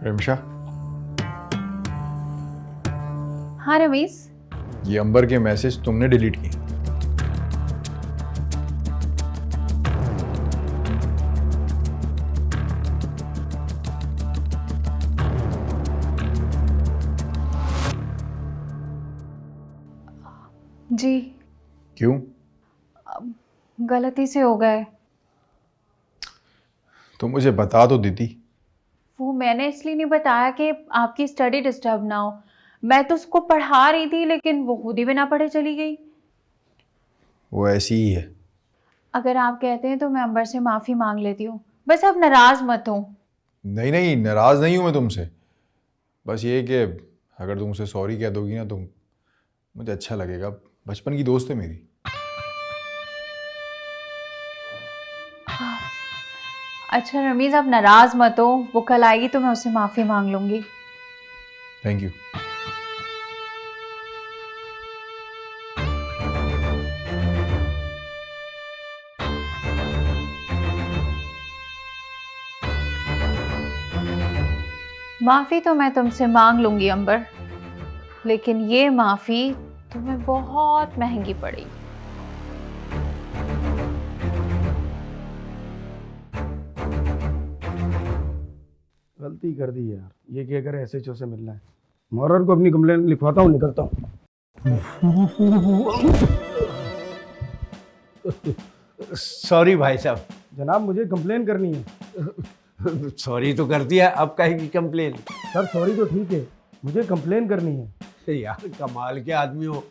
रिमशा, हाँ रमीज। ये अंबर के मैसेज तुमने डिलीट किए? जी, क्यों? गलती से हो गए। तुम मुझे बता तो देती। वो मैंने इसलिए नहीं बताया कि आपकी स्टडी डिस्टर्ब ना हो। मैं तो उसको पढ़ा रही थी लेकिन वो खुद ही बिना पढ़े चली गई। वो ऐसी ही है। अगर आप कहते हैं तो मैं अंबर से माफ़ी मांग लेती हूँ। बस आप नाराज़ मत हो। नहीं नहीं, नाराज नहीं हूं मैं तुमसे। बस ये कि अगर तुम उसे सॉरी कह दोगी ना तो मुझे अच्छा लगेगा। बचपन की दोस्त है मेरी। अच्छा रमीज़, आप नाराज़ मत हो। वो कल आएगी तो मैं उससे माफ़ी मांग लूँगी। Thank you. माफ़ी तो मैं तुमसे मांग लूँगी अंबर, लेकिन ये माफ़ी तुम्हें बहुत महंगी पड़ेगी। गलती कर दी यार, ये क्या करे, एसएचओ से मिलना है। मॉरर को अपनी कंप्लेंट लिखवाता हूँ, निकलता हूँ। सॉरी भाई साहब। जनाब मुझे कंप्लेन करनी है। सॉरी तो कर दिया, अब काहे की कंप्लेन? सर सॉरी तो ठीक है, मुझे कंप्लेन करनी है। यार कमाल के आदमी हो,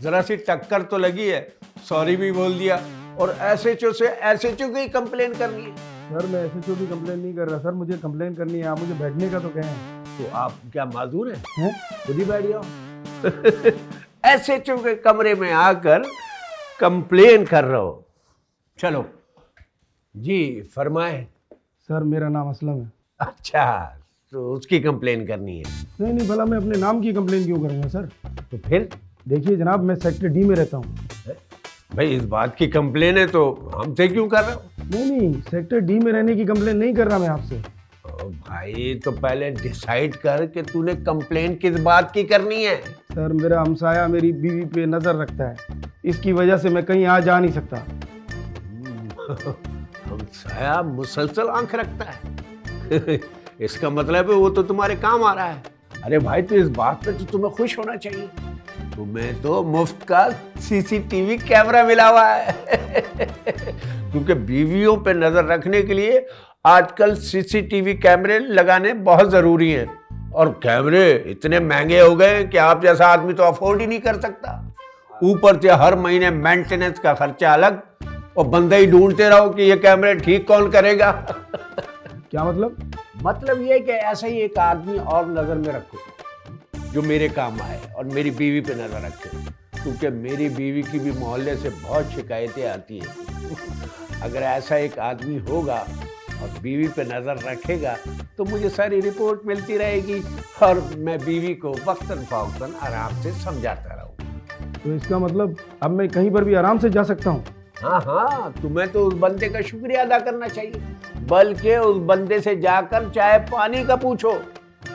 जरा सी टक्कर तो लगी है, सॉरी भी बोल दिया और एसएचओ से एसएचओ की कंप्लेन करनी है। सर मैं एसएचओ की कंप्लेन नहीं कर रहा सर, मुझे कंप्लेन करनी है। आप मुझे बैठने का तो कहें। तो आप क्या माजूर हैं? हैं? खुद ही बैठ जाओ। एसएचओ के कमरे में आकर कंप्लेन कर रहे हो। चलो जी फरमाए। सर मेरा नाम असलम है। अच्छा, तो उसकी कंप्लेन करनी है? नहीं नहीं, भला मैं अपने नाम की कंप्लेन क्यों करूँगा सर। तो फिर? देखिए जनाब, मैं सेक्टर डी में रहता हूँ। भाई इस बात की कंप्लेन है तो हमसे क्यों कर रहे हो? नहीं नहीं, सेक्टर डी में रहने की कंप्लेन नहीं कर रहा मैं आपसे। ओ भाई, तो पहले डिसाइड कर कि तूने कंप्लेन किस बात की करनी है। सर मेरा हमसाया मेरी बीवी पे नज़र रखता है, इसकी वजह से मैं कहीं आ जा नहीं सकता। हमसाया मुसलसल आंख रखता है। इसका मतलब है वो तो तुम्हारे काम आ रहा है। अरे भाई, तो इस बात पे तो तुम्हें खुश होना चाहिए। तुम्हें तो मुफ्त का सीसीटीवी कैमरा मिला हुआ है। क्योंकि बीवियों पे नजर रखने के लिए आजकल सीसीटीवी कैमरे लगाने बहुत जरूरी हैं, और कैमरे इतने महंगे हो गए कि आप जैसा आदमी तो अफोर्ड ही नहीं कर सकता। ऊपर से हर महीने मेंटेनेंस का खर्चा अलग, और बंदे ही ढूंढते रहो कि ये कैमरे ठीक कौन करेगा। क्या मतलब? मतलब ये कि ऐसा ही एक आदमी और नजर में रखो जो मेरे काम आए और मेरी बीवी पे नजर रखे, क्योंकि मेरी बीवी की भी मोहल्ले से बहुत शिकायतें आती हैं। अगर ऐसा एक आदमी होगा और बीवी पे नजर रखेगा तो मुझे सारी रिपोर्ट मिलती रहेगी और मैं बीवी को वक्तन फौक्तन आराम से समझाता रहूँ। तो इसका मतलब अब मैं कहीं पर भी आराम से जा सकता हूँ? हाँ हाँ, तुम्हें तो उस बंदे का शुक्रिया अदा करना चाहिए, बल्कि उस बंदे से जाकर चाय पानी का पूछो।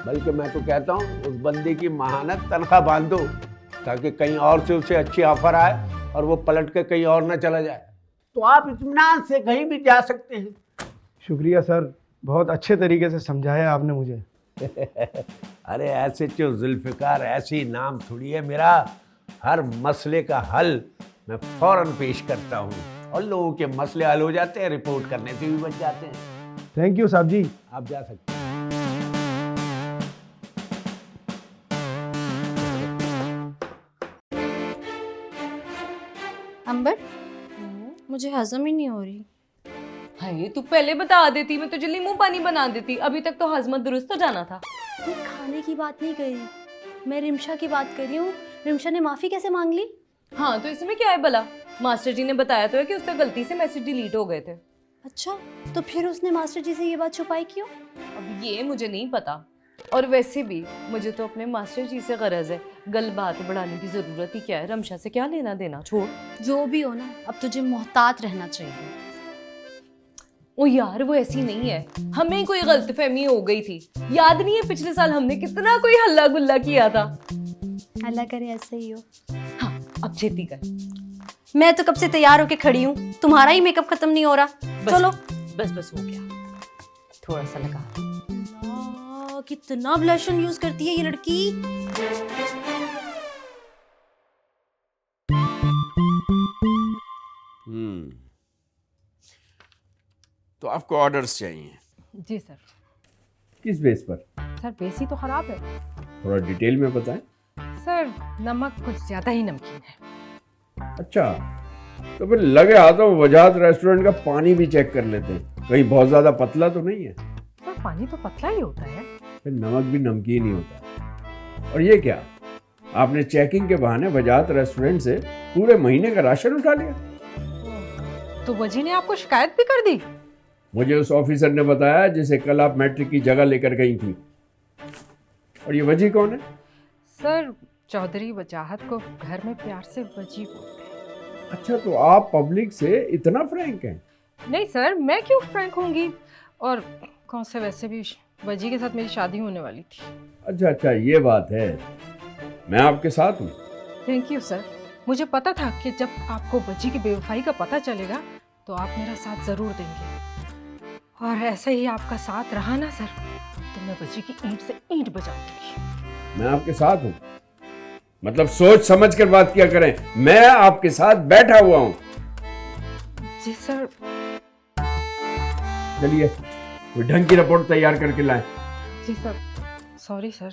बल्कि मैं तो कहता हूँ उस बंदे की महानत तनख्वाह बांध दो, ताकि कहीं और से उसे अच्छी ऑफर आए और वो पलट के कहीं और ना चला जाए। तो आप इत्मीनान से कहीं भी जा सकते हैं। शुक्रिया सर, बहुत अच्छे तरीके से समझाया आपने मुझे। अरे ऐसे जो जुल्फ़िकार ऐसी नाम थोड़ी है मेरा। हर मसले का हल मैं फौरन पेश करता हूँ और लोगों के मसले हल हो जाते हैं, रिपोर्ट करने से भी बच जाते हैं। थैंक यू साहब जी। आप जा सकते हैं। अंबर, मुझे हजम ही नहीं हो रही। हाय, तू पहले बता देती, मैं तो जल्दी मुंह पानी बना देती। अभी तक तो हजमत दुरुस्त हो जाना था। मैं खाने की बात नहीं कर रही, मैं रिमशा की बात कर रही हूँ। रिमशा ने माफ़ी कैसे मांग ली? हाँ, तो इसमें क्या है भला? मास्टर जी ने बताया तो है कि उससे गलती से मैसेज डिलीट हो गए थे। अच्छा, तो फिर उसने मास्टर जी से ये बात छुपाई क्यों? अब ये मुझे नहीं पता, और वैसे भी मुझे तो अपने मास्टर जी से गरज है। गल बात बढ़ाने की जरूरत ही क्या है? रमशा से क्या लेना देना, छोड़। जो भी हो ना, अब तुझे मोहतात रहना चाहिए। ओ यार वो ऐसी नहीं है, हमें कोई गलतफहमी हो गई थी। याद नहीं है पिछले साल हमने कितना कोई हल्ला गुल्ला किया था। अल्लाह करे ऐसे ही हो। हाँ अब छेती कर। मैं तो कब से तैयार होके खड़ी हूँ, तुम्हारा ही मेकअप खत्म नहीं हो रहा। चलो। बस हो गया, थोड़ा सा लगा। कितना ब्लशन यूज करती है ये लड़की। तो आपको ऑर्डर्स चाहिए? जी सर। किस बेस पर? सर बेस ही तो खराब है। थोड़ा डिटेल में बताएं। सर नमक कुछ ज्यादा ही नमकीन है। अच्छा, तो फिर लगे हाथों वजाहत रेस्टोरेंट का पानी भी चेक कर लेते हैं, कहीं बहुत ज्यादा पतला तो नहीं है। सर पानी तो पतला ही होता है। फिर नमक भी नमकीन ही होता है। और ये क्या, आपने चेकिंग के बहाने वजाहत रेस्टोरेंट से पूरे महीने का राशन उठा लिया? तो वजी ने आपको शिकायत भी कर दी? मुझे उस ऑफिसर ने बताया जिसे कल आप मैट्रिक की जगह लेकर गई थी। और ये वजी कौन है? सर चौधरी वजाहत को घर में प्यार से वजी बोलते हैं। अच्छा, तो आप पब्लिक से इतना फ्रैंक हैं? नहीं सर, मैं क्यों फ्रैंक होंगी। और कौन से, वैसे भी वजी के साथ मेरी शादी होने वाली थी। अच्छा, ये बात है। मैं आपके साथ हूँ। Thank you sir. मुझे पता था कि जब आपको वजी की बेवफाई का पता चलेगा तो आप मेरा साथ ज़रूर देंगे। और ऐसे ही आपका साथ रहा ना सर, तो मैं वजी की ईंट से ईंट बजा दूंगी। मैं आपके साथ हूँ, मतलब सोच समझ कर बात किया करें। मैं आपके साथ बैठा हुआ हूँ। जी सर। चलिए कोई ढंग की रिपोर्ट तैयार करके लाएं। जी सर। Sorry sir.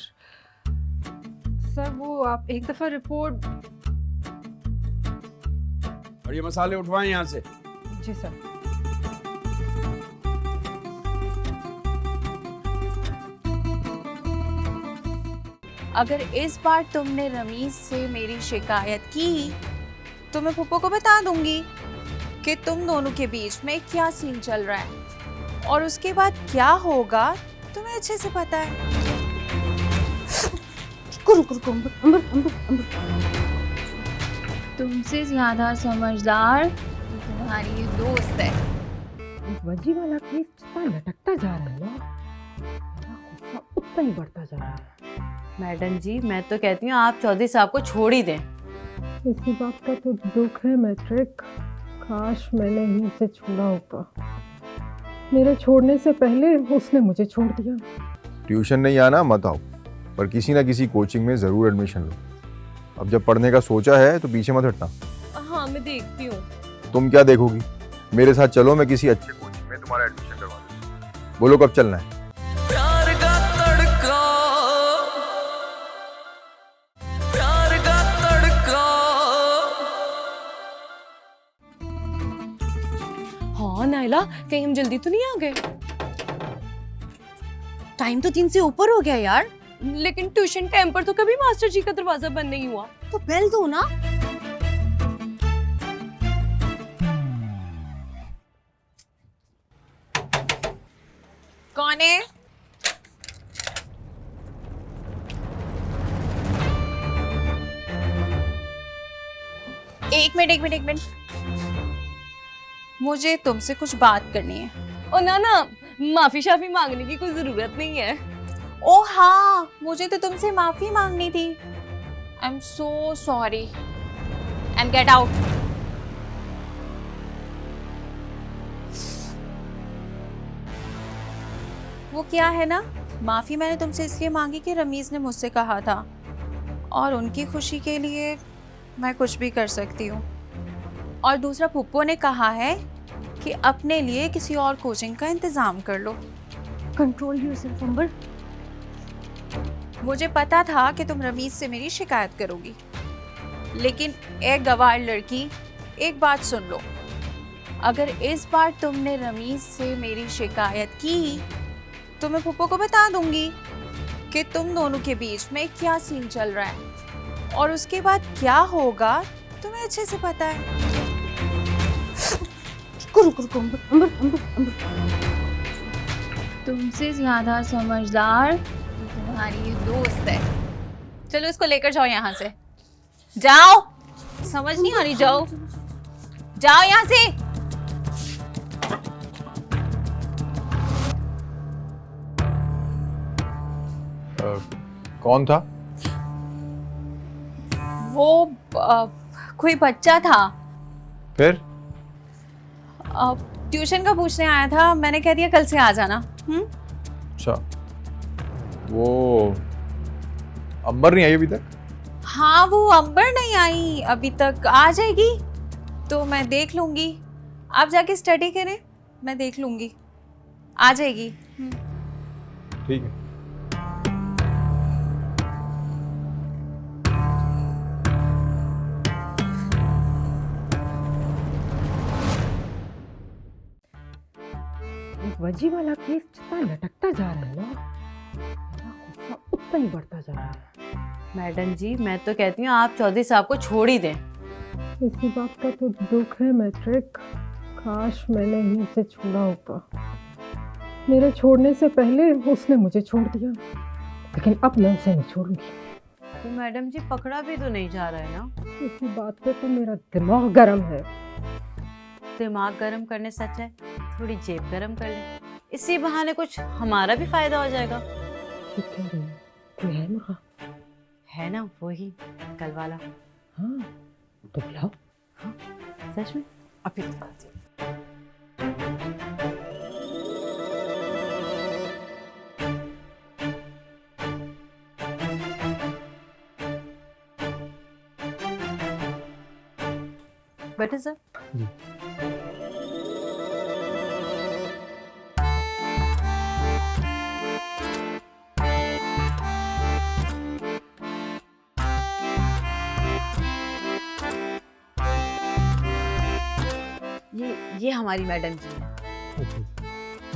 सर वो आप एक दफ़ा रिपोर्ट। और ये मसाले उठवाएं यहाँ से। जी सर। अगर इस बार तुमने रमीज से मेरी शिकायत की तो मैं फूफो को बता दूंगी कि तुम दोनों के बीच में क्या सीन चल रहा है, और उसके बाद क्या होगा तुम्हें अच्छे से पता है। तुमसे ज्यादा समझदार तुम्हारी ये दोस्त है। वजी वाला केस जितना लटकता जा रहा है ना, मेरा गुस्सा उतना ही बढ़ता जा रहा है। मैडम जी मैं तो कहती हूँ आप चौधरी साहब को छोड़ ही दें। इसी बात का तो दुख है मैट्रिक। काश मैंने ही उसे छोड़ा होता। मेरे छोड़ने से पहले उसने मुझे छोड़ दिया। ट्यूशन नहीं आना मत आओ, पर किसी ना किसी कोचिंग में ज़रूर एडमिशन लो। अब जब पढ़ने का सोचा है तो पीछे मत हटना। हाँ मैं देखती हूँ। तुम क्या देखोगी, मेरे साथ चलो, मैं किसी अच्छे कोचिंग में तुम्हारा एडमिशन करवा दूँ। बोलो कब चलना है? हाँ नाइला, कहीं हम जल्दी तो नहीं आ गए? टाइम तो 3 से ऊपर हो गया यार। लेकिन ट्यूशन टाइम पर तो कभी मास्टर जी का दरवाजा बंद नहीं हुआ। तो बेल दो ना। कौन है? एक मिनट, मुझे तुमसे कुछ बात करनी है। और ना माफी शाफी मांगने की कोई जरूरत नहीं है। ओ हाँ, मुझे तो तुमसे माफी मांगनी थी। I am so sorry and get out. वो क्या है ना, माफी मैंने तुमसे इसलिए मांगी कि रमीज ने मुझसे कहा था, और उनकी खुशी के लिए मैं कुछ भी कर सकती हूँ। और दूसरा, पुप्पो ने कहा है कि अपने लिए किसी और कोचिंग का इंतजाम कर लो। कंट्रोल योरसेल्फ अंबर। मुझे पता था कि तुम रमीज से मेरी शिकायत करोगी, लेकिन एक गवार लड़की, एक बात सुन लो। अगर इस बार तुमने रमीज से मेरी शिकायत की तो मैं पुप्पो को बता दूंगी कि तुम दोनों के बीच में क्या सीन चल रहा है, और उसके बाद क्या होगा तुम्हें अच्छे से पता है। तुमसे ज्यादा समझदार तुम्हारी ये दोस्त है। चलो इसको लेकर जाओ यहाँ से। जाओ, समझ नहीं आ रही, जाओ जाओ यहाँ से। कौन था? वो कोई बच्चा था, फिर? ट्यूशन का पूछने आया था, मैंने कह दिया कल से आ जाना। अच्छा, वो अंबर नहीं आई अभी तक? हाँ, वो अंबर नहीं आई अभी तक, आ जाएगी तो मैं देख लूँगी। आप जाके स्टडी करें, मैं देख लूँगी, आ जाएगी। ठीक है। वजी वाला केस जितना लटकता जा रहा है ना, मेरा गुस्सा उतना ही बढ़ता जा रहा है। मैडम जी, मैं तो कहती हूँ आप चौधरी साहब को छोड़ ही दें। इसी बात का तो दुख है मैट्रिक, काश मैंने ही उसे छोड़ा होता। मेरे छोड़ने से पहले उसने मुझे छोड़ दिया, लेकिन अब मैं उसे नहीं छोड़ूंगी। तो मैडम जी, पकड़ा भी तो नहीं जा रहा है ना। इसी बात पे तो मेरा दिमाग गर्म है। दिमाग गर्म करने से अच्छा है थोड़ी जेब गर्म कर ले, इसी बहाने कुछ हमारा भी फायदा हो जाएगा। ठीक कह रही है, कोई है वहाँ? है ना, वही कल वाला। हाँ तो बुलाओ। हाँ सच में, अभी बुलाती हूँ। बैठे सर। ये हमारी मैडम जी है।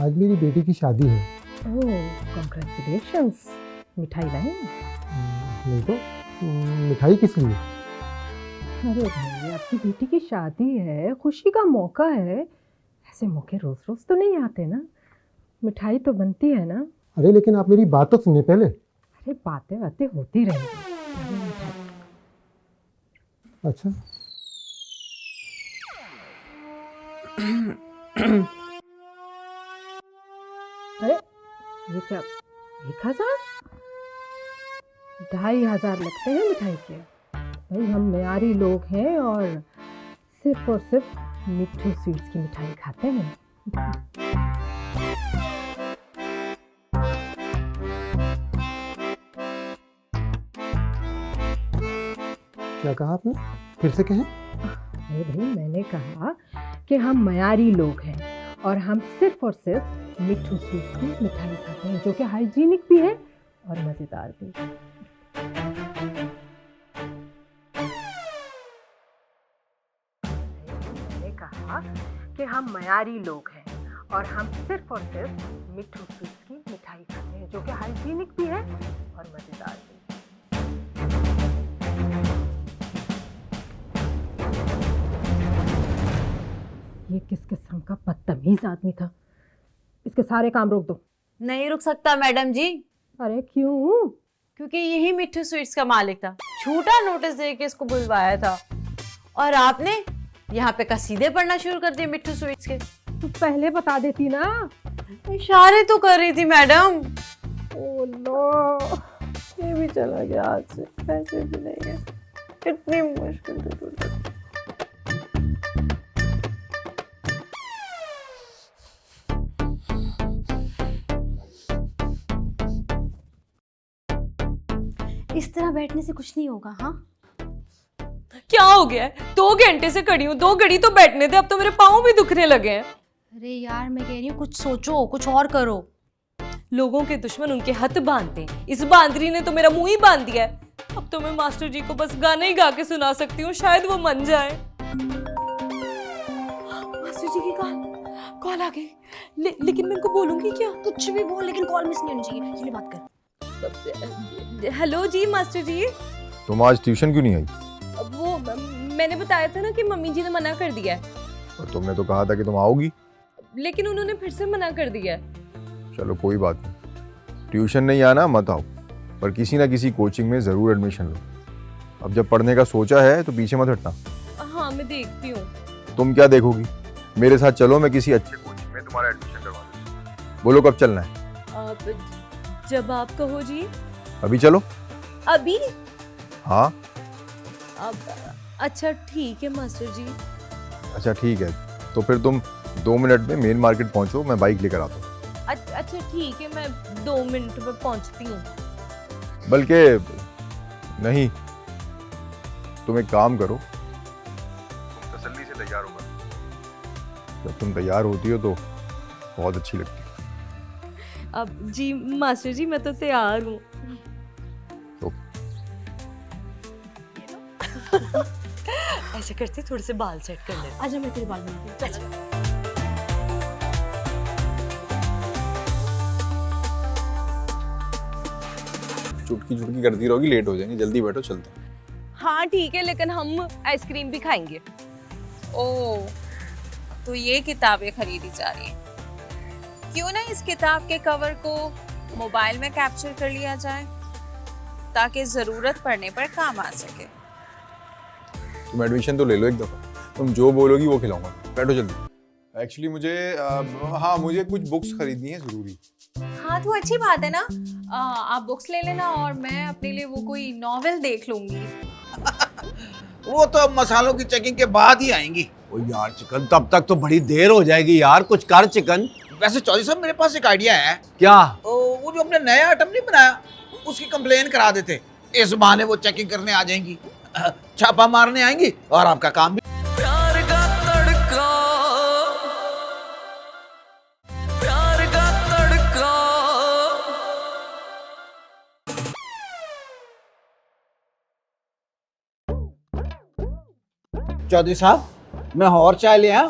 आज मेरी बेटी की शादी है। ओह कांग्रेचुलेशंस। मिठाई लाए? नहीं तो मिठाई किस लिए? अरे भाई, आपकी बेटी की शादी है, खुशी का मौका है, ऐसे मौके रोज रोज तो नहीं आते ना, मिठाई तो बनती है ना। अरे लेकिन आप मेरी बात तो सुने पहले। अरे बातें बातें होती रहेंगी। मिठाई। अच्छा अरे ये क्या, 1000? 2500 लगते हैं मिठाई के। भाई हम मेयारी लोग हैं और सिर्फ मिट्ठू स्वीट्स की मिठाई खाते हैं। क्या कहा आपने, फिर से कहें? अरे भाई, मैंने कहा कि हम मयारी लोग हैं और हम सिर्फ मिट्ठू स्वीट्स की मिठाई खाते हैं, जो कि हाइजीनिक भी है और मज़ेदार भी। मैंने कहा कि हम मयारी लोग हैं और हम सिर्फ मिट्ठू स्वीट्स की मिठाई खाते हैं, जो कि हाइजीनिक भी है और मज़ेदार भी। ये किस किस्म का बदतमीज आदमी था, इसके सारे काम रोक दो। नहीं रुक सकता मैडम जी। अरे क्यों? क्योंकि यही मिट्ठू स्वीट्स का मालिक था, झूठा नोटिस देके इसको बुलवाया था और आपने यहाँ पे कसीदे पढ़ना शुरू कर दिए मिट्ठू स्वीट्स के। तू पहले बता देती ना। इशारे तो कर रही थी मैडम। ओ लो, ये भी चला गया आज से, पैसे भी नहीं है, कितनी मुश्किल से। इस तरह बैठने से कुछ नहीं होगा। हाँ क्या हो गया है? 2 घंटे से खड़ी हूँ, 2 घड़ी तो बैठने दे, अब तो मेरे पाँव भी दुखने लगे हैं। अरे यार, मैं कह रही हूँ कुछ सोचो, कुछ और करो। लोगों के दुश्मन उनके हथ बांधते हैं, इस बांदरी ने तो मेरा मुंह ही बांध दिया है। अब तो मैं मास्टर जी को बस गाना ही गा के सुना सकती हूँ, शायद वो मन जाए। मास्टर जी की कॉल आ गई। लेकिन मैं उनको बोलूंगी क्या? कुछ भी बोल, लेकिन कॉल मिस नहीं होनी चाहिए। ये बात कर। हेलो जी मास्टर जी। तुम आज ट्यूशन क्यों नहीं आई? वो मैंने बताया था ना कि मम्मी जी ने मना कर दिया है। और तुमने तो कहा था कि तुम आओगी। लेकिन उन्होंने फिर से मना कर दिया है। चलो कोई बात नहीं, ट्यूशन नहीं आना मत आओ, पर किसी ना किसी कोचिंग में ज़रूर एडमिशन लो। अब जब पढ़ने का सोचा है तो पीछे मत हटना। हाँ मैं देखती हूँ। तुम क्या देखोगी, मेरे साथ चलो, मैं किसी अच्छे कोचिंग में तुम्हारा एडमिशन करवा दूँ। बोलो कब चलना है? जब आप कहो जी। अभी चलो। अभी? हाँ। अब अच्छा ठीक है मास्टर जी। अच्छा ठीक है, तो फिर तुम 2 मिनट में मेन मार्केट पहुंचो, मैं बाइक लेकर आता हूँ। अच्छा ठीक है, मैं 2 मिनट में पहुंचती हूँ। बल्कि नहीं, तुम एक काम करो, तसल्ली से तैयार होगा। जब तुम तैयार होती हो तो बहुत अच्छी लगती है। अब जी मास्टर जी, मैं तो तैयार हूँ। तो ऐसे करते थोड़े से बाल सेट कर ले। आजा मैं तेरे बाल बनाती हूँ। चुटकी चुटकी करती रहोगी, लेट हो जाएंगे, जल्दी बैठो, चलते हैं। हाँ ठीक है, लेकिन हम आइसक्रीम भी खाएंगे। ओह, तो ये किताबें खरीदी जा रही हैं। क्यों ना इस किताब के कवर को मोबाइल में कैप्चर कर लिया जाए, ताकि ज़रूरत पड़ने पर काम आ सके। तुम एडमिशन तो ले लो एक दफ़ा, तुम जो बोलोगी वो खिलाऊंगा। बैठो जल्दी। एक्चुअली मुझे हाँ, मुझे कुछ बुक्स खरीदनी है ज़रूरी। हाँ तो अच्छी बात है ना, आप बुक्स ले लेना और मैं अपने लिए वो कोई नॉवेल देख लूंगी। वो तो अब मसालों की चेकिंग के बाद ही आएंगी। ओ यार चिकन, तब तक तो बड़ी देर हो जाएगी यार, कुछ कर चिकन। वैसे चौधरी साहब, मेरे पास एक आइडिया है। क्या? वो जो हमने नया आइटम नहीं बनाया, उसकी कंप्लेन करा देते। इस बहाने वो चेकिंग करने आ जाएंगी, छापा मारने आएंगी और आपका काम भी। प्यार का तड़का, प्यार का तड़का। चौधरी साहब, मैं और चाय ले आया।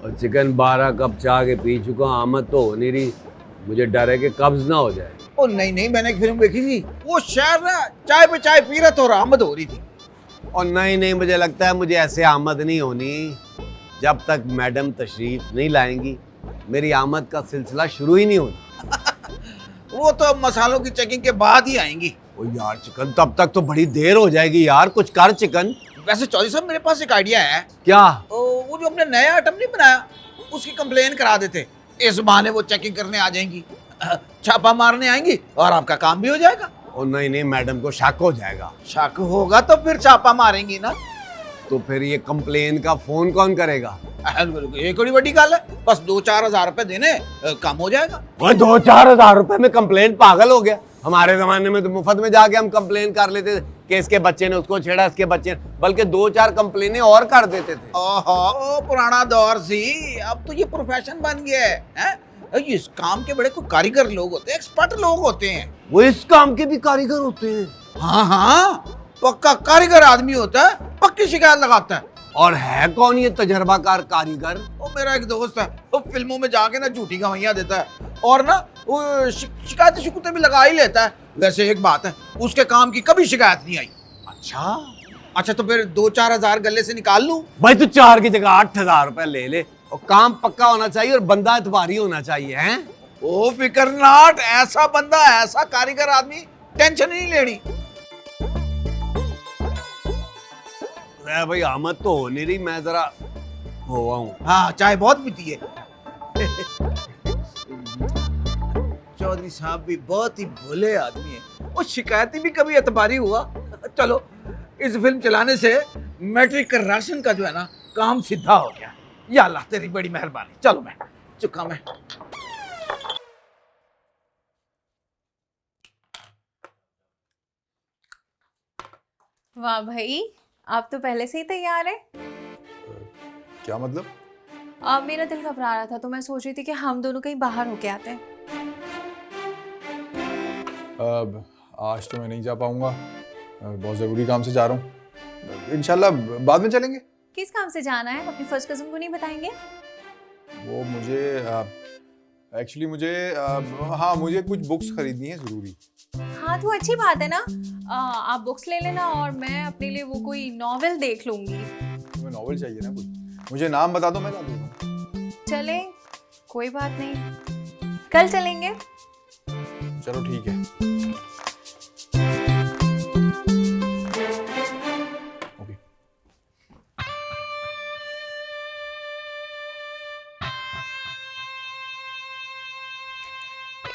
और चिकन 12 कप चाय के पी चुका, आमद तो हो नहीं रही। मुझे डर है कि कब्ज ना हो जाए। ओ नहीं, मैंने एक फिल्म देखी थी, वो शायर ना चाय पे चाय पी रहा था और आमद हो रही थी। और नहीं, मुझे लगता है मुझे ऐसे आमद नहीं होनी जब तक मैडम तशरीफ नहीं लाएंगी। मेरी आमद का सिलसिला शुरू ही नहीं होना। वो तो अब मसालों की चेकिंग के बाद ही आएंगी। ओ यार चिकन, तब तक तो बड़ी देर हो जाएगी यार, कुछ कर चिकन। वैसे चौधरी साहब, मेरे पास एक आइडिया है। क्या? वो जो हमने नया आइटम नहीं बनाया, उसकी कंप्लेन करा देते। इस बहाने वो चेकिंग करने आ जाएंगी, छापा मारने आएंगी और आपका काम भी हो जाएगा। ओ नहीं, मैडम को शक हो जाएगा। शक होगा तो फिर छापा मारेंगी ना। तो फिर ये कंप्लेन का फोन कौन करेगा? एक बड़ी बड़ी गल है, बस 2-4 हजार रुपए देने, काम हो जाएगा। वो 2-4 हजार रुपए में कंप्लेन? पागल हो गया। हमारे जमाने में तो मुफ्त में जाके हम कंप्लेन कर लेते थे कि इसके बच्चे ने उसको छेड़ा, इसके बच्चे ने, बल्कि 2-4 कंप्लेनें और कर देते थे। ओहो, पुराना दौर सी, अब तो ये प्रोफेशन बन गया है? इस काम के बड़े कोई कारीगर लोग होते हैं, एक्सपर्ट लोग होते हैं। वो इस काम के भी कारीगर होते हैं? हाँ, पक्का कारीगर आदमी होता है, पक्की शिकायत लगाता है। और है कौन ये तजर्बाकार कारीगर? वो मेरा एक दोस्त है, वो फिल्मों में जाके ना झूठी गवाहियां देता है और ना वो शिकायतें शिकूतें भी लगा ही लेता है। वैसे एक बात है, उसके काम की कभी शिकायत नहीं आई। अच्छा तो फिर 2-4 हजार गले से निकाल लूं? भाई तू 4 की जगह 8 हजार रुपए ले ले, और काम पक्का होना चाहिए और बंदा एतबारी होना चाहिए। हैं? ओ फिकर नॉट, ऐसा बंदा, ऐसा कारीगर आदमी, टेंशन ही नहीं लेनी। भाई आमद तो हो नहीं रही, मैं जरा हुआ हूँ। हाँ, चाय बहुत पीती है। चौधरी साहब भी बहुत ही भोले आदमी है, वो शिकायती भी कभी एतबारी हुआ। चलो, इस फिल्म चलाने से मैट्रिक का राशन का जो है ना, काम सीधा हो गया। या अल्लाह, तेरी बड़ी मेहरबानी। चलो मैं चुका मैं। वाह भाई, आप तो पहले से ही तैयार है। क्या मतलब? मेरा दिल घबरा रहा था तो मैं सोच रही थी कि हम दोनों कहीं बाहर होके आते हैं। अब आज तो मैं नहीं जा पाऊंगा, बहुत ज़रूरी काम से जा रहा हूँ। इंशाल्लाह बाद में चलेंगे। किस काम से जाना है? अपनी फर्स्ट कज़न को नहीं बताएंगे? वो मुझे एक्चुअली मुझे हाँ, मुझे कुछ बुक्स खरीदनी है ज़रूरी। हाँ तो अच्छी बात है ना, आप बुक्स ले लेना और मैं अपने लिए वो कोई नॉवेल देख लूंगी। तुम्हें नॉवेल चाहिए ना कोई? मुझे नाम बता दो, मैं ला दूंगा। चले, कोई बात नहीं, कल चलेंगे। चलो ठीक है। ओके।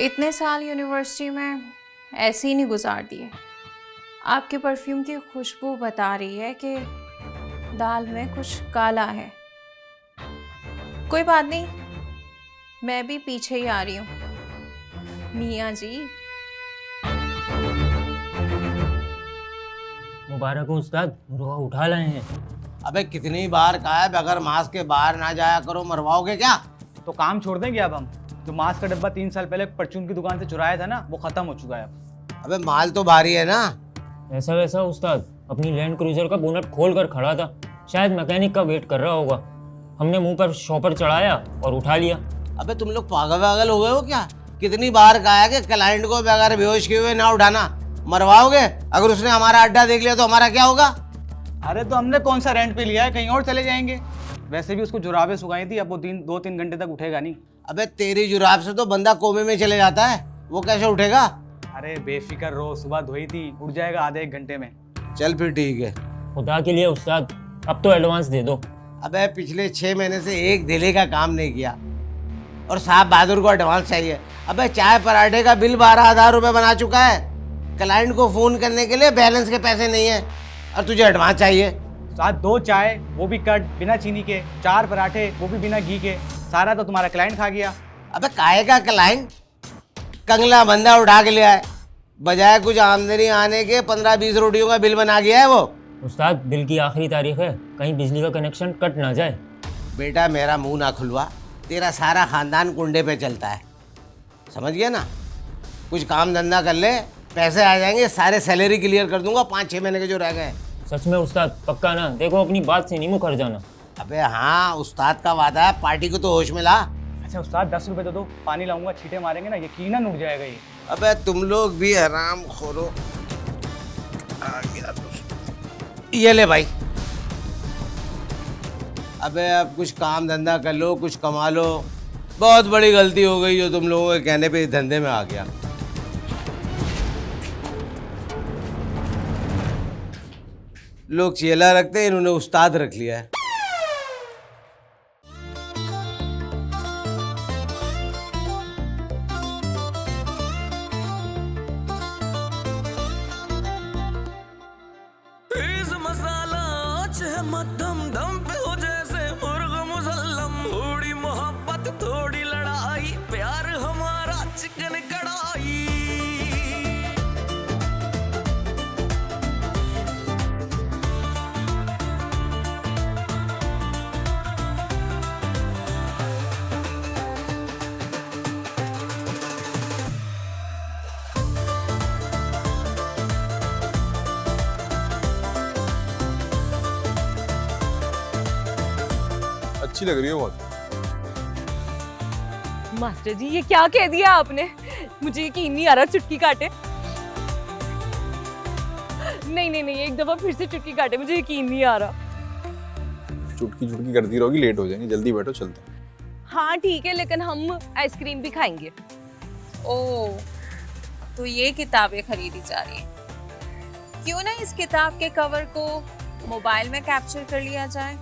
इतने साल यूनिवर्सिटी में ऐसे ही नहीं गुजार दिए। आपके परफ्यूम की खुशबू बता रही है कि दाल में कुछ काला है। कोई बात नहीं, मैं भी पीछे ही आ रही हूँ। मियाँ जी, मुबारक हो उस्ताद, मुर्गा उठा लाए हैं। अबे कितनी बार कहा है बगैर मास्क के बाहर ना जाया करो, मरवाओगे क्या? तो काम छोड़ देंगे अब हम? जो मास्क का डब्बा 3 साल पहले परचून की दुकान से चुराया था ना, वो खत्म हो चुका है अब। अबे माल तो भारी है ना। ऐसा वैसा उस्ताद, अपनी लैंड क्रूजर का बोनट खोल कर खड़ा था, शायद मैकेनिक का वेट कर रहा होगा। हमने मुंह पर शॉपर चढ़ाया और उठा लिया। अबे तुम लोग पागल वागल हो गए हो क्या? कितनी बार कहा है कि क्लाइंट को बगैर बेहोश किए हुए ना उठाना, मरवाओगे। अगर उसने हमारा अड्डा देख लिया तो हमारा क्या होगा? अरे तो हमने कौन सा रेंट पे लिया है, कहीं और चले जाएंगे। वैसे भी उसको जुराबें सुखाई थी, अब वो 2-3 घंटे तक उठेगा नहीं। अबे तेरी जुराब से तो बंदा कोमे में चले जाता है, वो कैसे उठेगा? अरे बेफिक्र रहो, सुबह धोई थी, उठ जाएगा आधे 1 घंटे में। चल फिर ठीक है। खुदा के लिए उस्ताद, अब तो एडवांस दे दो। अबे पिछले 6 महीने से एक दिले का काम नहीं किया और साहब बहादुर को एडवांस चाहिए। अबे चाय पराठे का बिल 12,000 रुपये बना चुका है। क्लाइंट को फोन करने के लिए बैलेंस के पैसे नहीं है और तुझे एडवांस चाहिए। साथ 2 चाय, वो भी कट बिना चीनी के, 4 पराठे, वो भी बिना घी के, सारा तो तुम्हारा क्लाइंट खा गया। अबे काहे का क्लाइंट? कंगला बंदा उठा के लिया है, बजाय कुछ आमदनी आने के 15-20 रोटियों का बिल बना गया है वो। उस्ताद बिल की आखिरी तारीख है, कहीं बिजली का कनेक्शन कट ना जाए। बेटा मेरा मुंह ना खुलवा, तेरा सारा खानदान कुंडे पे चलता है, समझ गया ना? कुछ काम धंधा कर ले, पैसे आ जाएंगे, सारे सैलरी क्लियर कर दूंगा 5-6 महीने के जो रह गए। सच में उस्ताद पक्का ना? देखो अपनी बात से नहीं मुकर जाना। अबे हाँ, उस्ताद का वादा है, पार्टी को तो होश में ला। अच्छा उस्ताद 10 रुपये दो, पानी लाऊंगा, छींटे मारेंगे ना, यकीनन उठ जाएगा ये। अबे तुम लोग भी हराम खोरो। आ गया तो ये ले भाई। अबे अब कुछ काम धंधा कर लो, कुछ कमा लो। बहुत बड़ी गलती हो गई जो तुम लोगों के कहने पे इस धंधे में आ गया। लोग चेला रखते हैं, इन्होंने उस्ताद रख लिया है। तेज मसाला चाहे मध्यम दम पे हो, जैसे मुर्ग मुसल्लम। थोड़ी मोहब्बत थोड़ी लड़ाई, प्यार हमारा चिकन कढ़ाई। अच्छी लग रही है बहुत। मास्टर जी ये क्या कह दिया आपने? मुझे यकीन नहीं आ रहा, चुटकी काटे। नहीं नहीं नहीं, एक दफा फिर से चुटकी काटे, मुझे यकीन नहीं आ रहा। चुटकी चुटकी करती रहोगी, लेट हो जाएंगे, जल्दी बैठो चलते हैं। हाँ ठीक है, लेकिन हम आइसक्रीम भी खाएंगे। ओह, तो ये किताबें खरीदी जा रही हैं। क्यों ना इस किताब के कवर को मोबाइल में कैप्चर कर लिया जाए,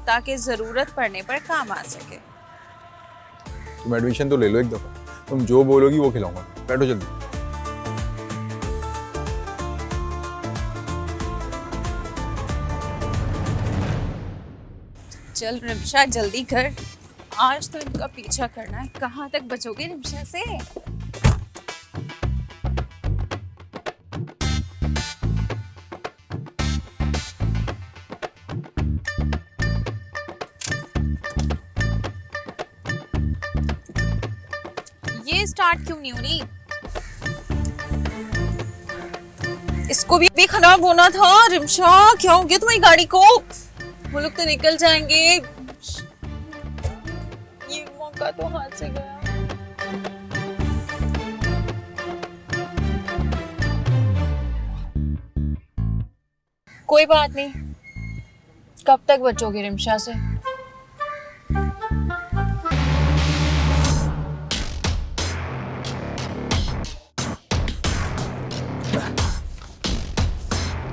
ताकि ज़रूरत पड़ने पर काम आ सके। तुम एडमिशन तो ले लो एक दफ़ा, तुम जो बोलोगी वो खिलाऊंगा। बैठो जल्दी। चल रिम्शा जल्दी कर, आज तो इनका पीछा करना है। कहाँ तक बचोगे रिम्शा से? ये स्टार्ट क्यों नहीं हो रही? इसको भी खराब होना था। रिम्शा क्या हो गया तुम्हारी गाड़ी को? वो लोग तो निकल जाएंगे। ये मौका तो हाथ से गया। कोई बात नहीं, कब तक बचोगे रिम्शा से?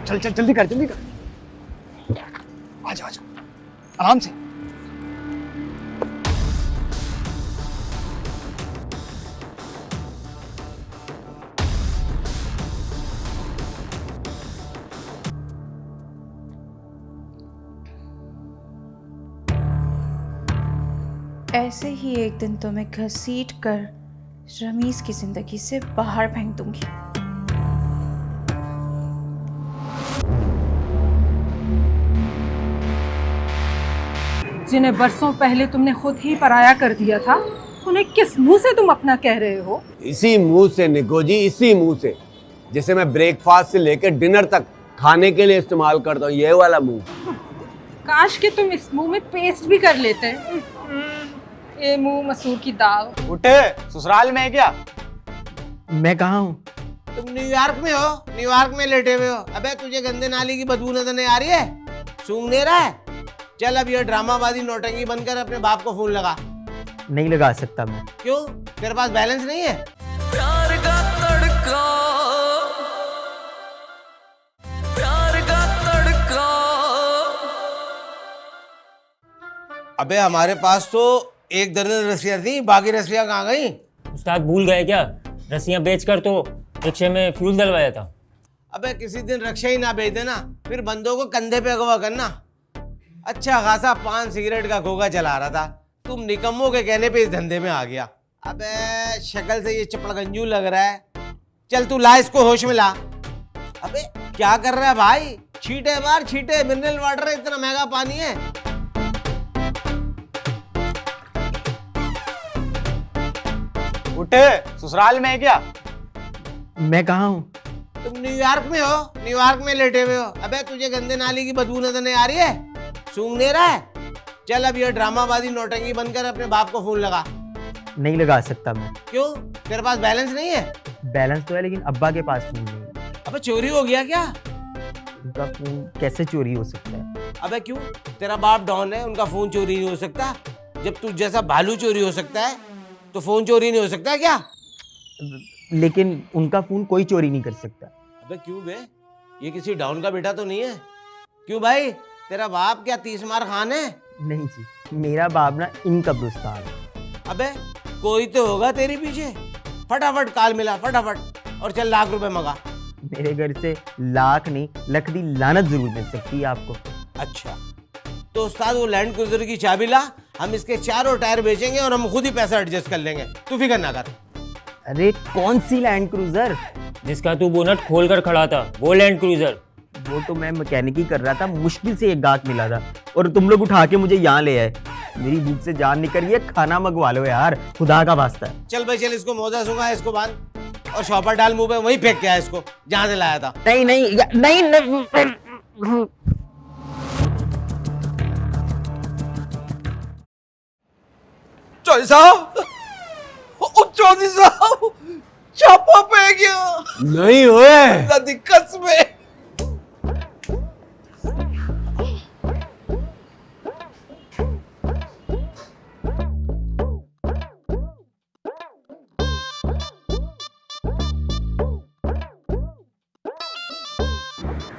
चल चल जल्दी कर, जल्दी कर। आजा आजा, आराम से। ऐसे ही एक दिन तुम्हें घसीट कर रमीज की जिंदगी से बाहर फेंक दूंगी। जिन्हें बरसों पहले तुमने खुद ही पराया कर दिया था, उन्हें किस मुंह से तुम अपना कह रहे हो? इसी मुंह से निको जी, इसी मुंह से, जिसे मैं ब्रेकफास्ट से लेकर डिनर तक खाने के लिए इस्तेमाल करता हूँ, ये वाला मुंह। काश कि तुम इस मुंह में पेस्ट भी कर लेते। ये मुंह मसूर की दाल। उठे, ससुराल में है क्या? मैं कहाँ हूँ? तुम न्यूयॉर्क में हो, न्यूयॉर्क में लेटे हुए हो। अबे तुझे गंदे नाली की बदबू नजर नहीं आ रही है? सूंघ नहीं रहा है? चल अब ये ड्रामाबाजी नौटंकी बनकर अपने बाप को फोन लगा। नहीं लगा सकता मैं। क्यों? तेरे पास बैलेंस नहीं है? प्यार का तड़का, प्यार का तड़का। अबे हमारे पास तो एक दर्जन रस्सियाँ थी, बाकी रस्सियाँ कहाँ गई? उस्ताद भूल गए क्या? रस्सियाँ बेचकर तो रिक्शे में फ्यूल डलवाया था। अबे किसी दिन रक्षा ही ना भेज देना, फिर बंदों को कंधे पे अगवा करना। अच्छा खासा पान सिगरेट का खोखा चला रहा था, तुम निकम्मों के कहने पे इस धंधे में आ गया। अबे शक्ल से ये चपड़गंजू लग रहा है। चल तू ला इसको, होश में ला। अबे क्या कर रहा है भाई? छींटे मार छींटे, मिनरल वाटर है, इतना महंगा पानी है। उठे, ससुराल में है क्या? मैं कहाँ हूँ? तुम न्यूयॉर्क में हो, न्यूयॉर्क में लेटे हुए हो। अबे तुझे गंदे नाली की बदबू नजर नहीं आ रही है? सूंघ नहीं रहा है? चल अब ये ड्रामाबाजी नौटंकी बनकर अपने बाप को फोन लगा। नहीं लगा सकता मैं। क्यों? तेरे पास बैलेंस नहीं है? बैलेंस तो है, लेकिन अब्बा के पास फोन नहीं है। अबे चोरी हो गया क्या? उनका फोन कैसे चोरी हो सकता है? अबे क्यों? तेरा बाप डॉन है, उनका फोन चोरी नहीं हो सकता? जब तू जैसा भालू चोरी हो सकता है तो फोन चोरी नहीं हो सकता है क्या? लेकिन उनका फोन कोई चोरी नहीं कर सकता। अबे क्यों बे? ये किसी डॉन का बेटा तो नहीं है? क्यों भाई, तेरा बाप क्या 30 मार खान है? नहीं जी, मेरा बाप ना इन कब्रिस्तान है। अबे कोई तो होगा तेरे पीछे। फटाफट काल मिला, फटाफट, और चल लाख रुपए मंगा। मेरे घर से लाख नहीं, लख दी लानत जरूर मिल सकती है आपको। अच्छा तो उस्ताद वो लैंड क्रूजर की चाबी ला, हम इसके चारों टायर बेचेंगे और हम खुद ही पैसा एडजस्ट कर लेंगे, तू फिक्र ना कर। अरे कौन सी लैंड क्रूजर? जिसका तू बोनट खोल कर खड़ा था, वो लैंड क्रूजर। वो तो मैं मैकेनिक ही कर रहा था, मुश्किल से एक गाहक मिला था और तुम लोग उठा के मुझे यहाँ ले आए। मेरी भूख से जान निकल रही है, खाना मंगवा लो यार, खुदा का वास्ता है। चल भाई चल, इसको मोजा सूंघा, इसको बांध और शॉपर डाल मुंह पे, वहीं फेंक के आया इसको जहां से लाया था। नहीं नहीं नहीं, नहीं। चौधरी साहब, चौधरी साहब, छापा पे गया। नहीं हुए दिक्कत में।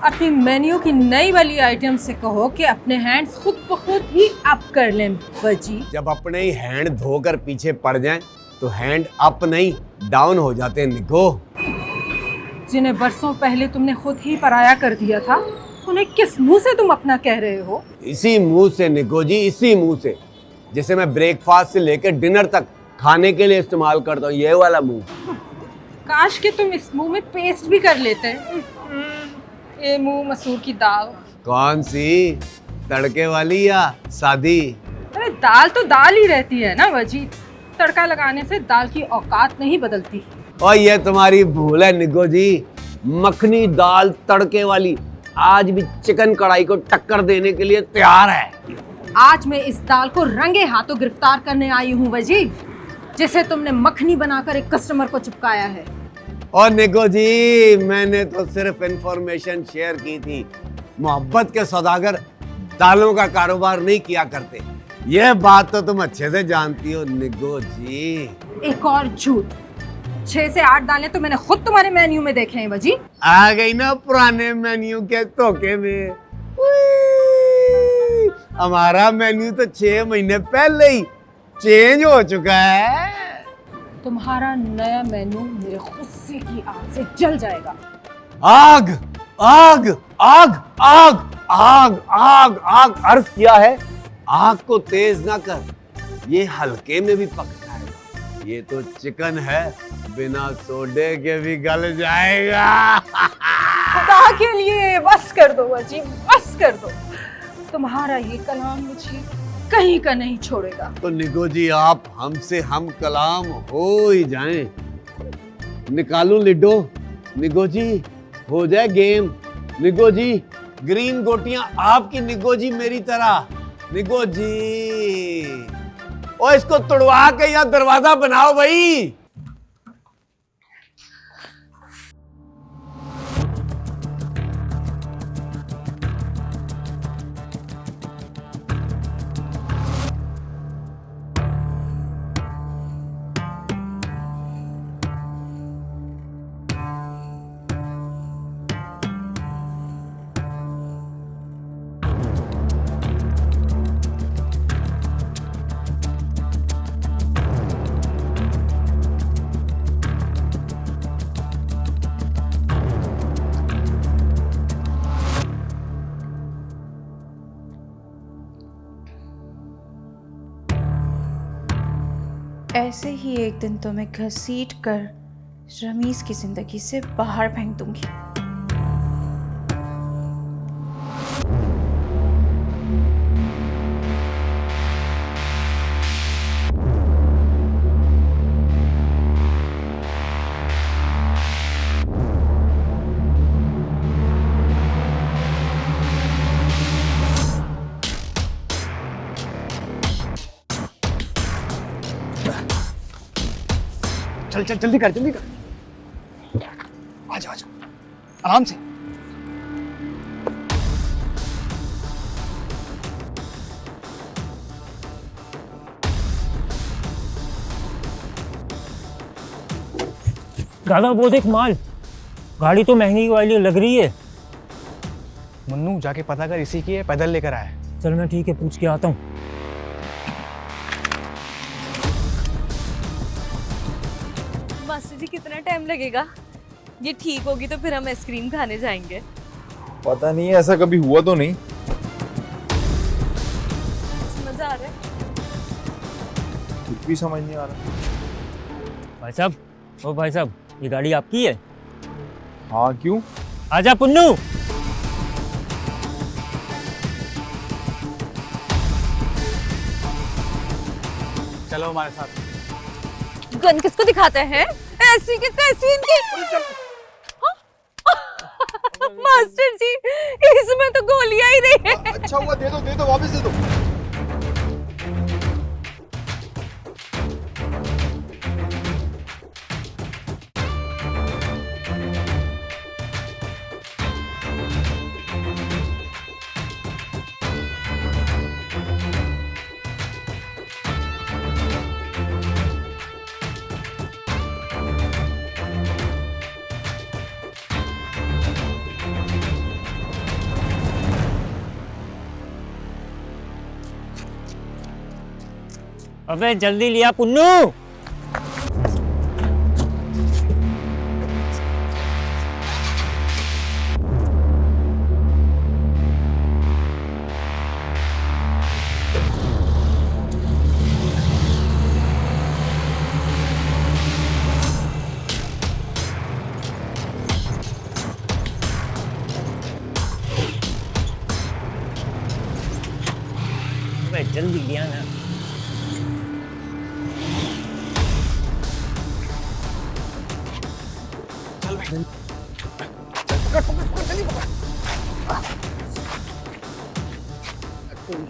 अपनी मेन्यू की नई वाली आइटम से कहो कि अपने हैंड्स खुद ब खुद ही अप कर लें वजी। जब अपने ही हैंड धोकर पीछे पड़ जाएं तो हैंड अप नहीं डाउन हो जाते हैं निको। जिन्हें बरसों पहले तुमने खुद ही पराया कर दिया था, उन्हें किस मुंह से तुम अपना कह रहे हो? इसी मुंह से निको जी, इसी मुंह से, जिसे मैं ब्रेकफास्ट से लेकर डिनर तक खाने के लिए इस्तेमाल करता हूँ, ये वाला मुंह। काश कि तुम इस मुंह में पेस्ट भी कर लेते। ये मुंह मसूर की दाल। कौन सी? तड़के वाली या सादी? अरे दाल तो दाल ही रहती है ना वजी, तड़का लगाने से दाल की औकात नहीं बदलती। और ये तुम्हारी भूल है निको जी, मखनी दाल तड़के वाली आज भी चिकन कढ़ाई को टक्कर देने के लिए तैयार है। आज मैं इस दाल को रंगे हाथों गिरफ्तार करने आई हूँ वजी, जिसे तुमने मखनी बनाकर एक कस्टमर को चिपकाया है। और निको जी, मैंने तो सिर्फ इंफॉर्मेशन शेयर की थी। मोहब्बत के सौदागर दालों का कारोबार नहीं किया करते, यह बात तो तुम अच्छे से जानती हो निको जी। एक और झूठ, 6 से 8 दालें तो मैंने खुद तुम्हारे मेन्यू में देखे हैं वजी। आ गई ना पुराने मेन्यू के धोखे में। हमारा मेन्यू तो 6 महीने पहले ही चेंज हो चुका है। तुम्हारा नया मेन्यू मेरे गुस्से की आग से जल जाएगा। आग आग आग आग आग आग आग अर्ज किया है, आग को तेज ना कर, ये हल्के में भी पक जाएगा। ये तो चिकन है, बिना सोडे के भी गल जाएगा। खुदा के लिए बस कर दो अजी, बस कर दो। तुम्हारा ये कलाम मुझे कहीं का नहीं छोड़ेगा। तो निको जी आप हमसे हम कलाम हो ही जाएं। निकालूं लिडो? निको जी हो जाए गेम। निको जी ग्रीन गोटियां आपकी, निको जी मेरी तरह। निको जी और इसको तोड़वा के या दरवाजा बनाओ भाई। ऐसे ही एक दिन तो मैं घसीट कर रमीज की जिंदगी से बाहर फेंक दूंगी। चल चल जल्दी कर, जल्दी कर। आजा आजा आराम से। दादा वो देख माल, गाड़ी तो महंगी वाली लग रही है। मुन्नू जाके पता कर इसी की है, पैदल लेकर आया है। चल मैं ठीक है पूछ के आता हूँ। मास्टर जी कितना टाइम लगेगा? ये ठीक होगी तो फिर हम आइसक्रीम खाने जाएंगे। पता नहीं, ऐसा कभी हुआ तो नहीं। मजा आ रहा है। कुछ भी समझ नहीं आ रहा। भाई साहब, ओ भाई साहब, ये गाड़ी आपकी है? हाँ क्यों? आजा पुन्नू। चलो हमारे साथ। गन किसको दिखाते हैं? ऐसी की तैसी इनकी। मास्टर जी इसमें तो गोलियां ही नहीं है। अच्छा हुआ, दे दो वापस दे दो। अबे जल्दी लिया पुन्नू। अबे जल्दी लिया ना।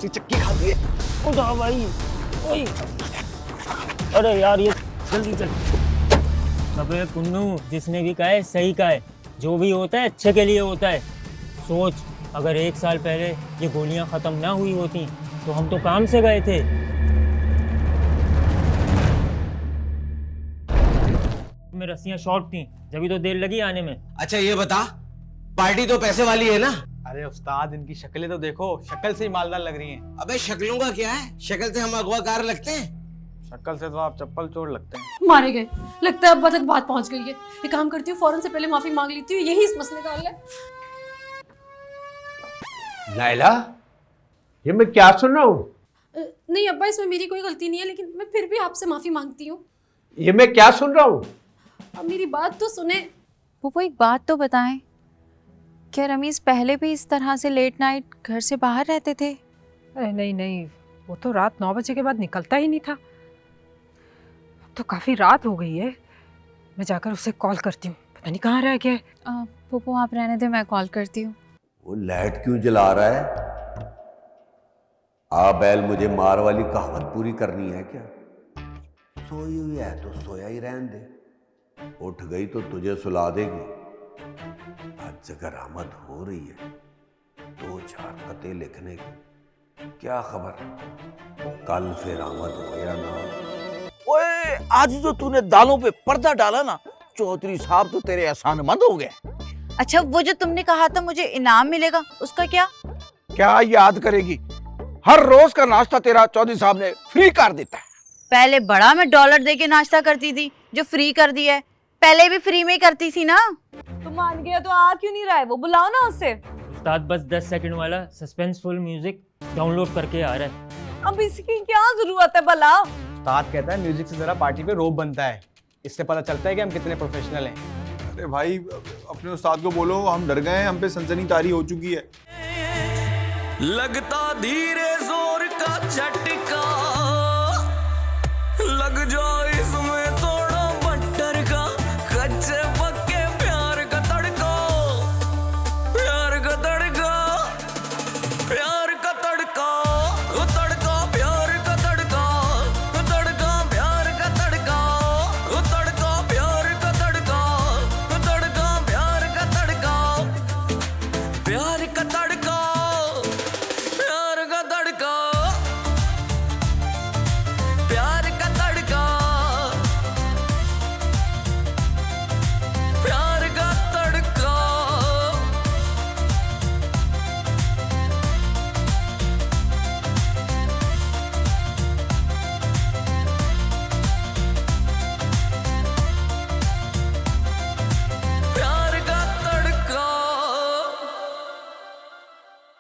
चक्की खा दिए। उठा भाई। ओए अरे यार ये जल्दी चल। अबे पुन्नू, जिसने भी कहा है सही कहा है। जो भी होता है अच्छे के लिए होता है। सोच, अगर 1 साल पहले ये गोलियां खत्म ना हुई होती तो हम तो काम से गए थे। में रस्सियां शॉर्ट थी, जब तो देर लगी आने में। अच्छा ये बता, पार्टी तो पैसे वाली है ना? अरे उस्ताद इनकी शक्लें तो देखो, शक्ल से ही मालदार लग रही हैं। अबे शक्लों का क्या है, शक्ल से हम अगवाकार लगते हैं। शक्ल से तो आप चप्पल चोर लगते हैं। मारे गए, लगता है अब तक बात पहुंच गई है। एक काम करती हूँ, फौरन से पहले माफी मांग लेती हूँ, यही इस मसले का हल है। नायला, ये मैं क्या सुन रहा हूँ? नहीं अब्बा, इसमें मेरी कोई गलती नहीं है, लेकिन मैं फिर भी आपसे माफ़ी मांगती हूँ। ये मैं क्या सुन रहा हूँ? अब मेरी बात तो सुने। वो एक बात तो बताएं, क्या रमीज पहले भी इस तरह से लेट नाइट घर से बाहर रहते थे? अरे नहीं नहीं, वो तो रात 9 बजे के बाद निकलता ही नहीं था। अब तो काफ़ी रात हो गई है, मैं जाकर उसे कॉल करती हूँ, पता नहीं कहाँ रह गया है। पुप्पू आप रहने दे, मैं कॉल करती हूँ। वो लाइट क्यों जला रहा है? आ बैल मुझे मार वाली कहावत पूरी करनी है क्या? सोई हुई है तो सोया ही रहने दे, उठ गई तो तुझे सुला देगी। आज अगर आमद हो रही है 2-4 कते लिखने की, क्या खबर कल फिर आमद हो या ना हो। ओए, आज जो तूने दालों पे पर्दा डाला ना, चौधरी साहब तो तेरे एहसानमंद हो गए। अच्छा, वो जो तुमने कहा था मुझे इनाम मिलेगा, उसका क्या? क्या याद करेगी, हर रोज का नाश्ता तेरा चौधरी साहब ने फ्री कर देता है। पहले बड़ा मैं $1 दे के नाश्ता करती थी, जो फ्री कर दिया है। पहले भी फ्री में ही करती थी ना। तो मान गया तो आ क्यों नहीं रहा है? वो बुलाओ ना उससे। उस्ताद बस 10 सेकंड वाला सस्पेंसफुल म्यूजिक डाउनलोड करके आ रहा है। अब इसकी क्या जरूरत है भला? उस्ताद कहता है म्यूजिक से जरा पार्टी पे रोब बनता है, इससे पता चलता है कि हम कितने प्रोफेशनल हैं। अरे भाई, अपने उस्ताद को बोलो हम डर गए हैं, हम पे सनसनी तारी हो चुकी है। लगता धीरे जोर का झटका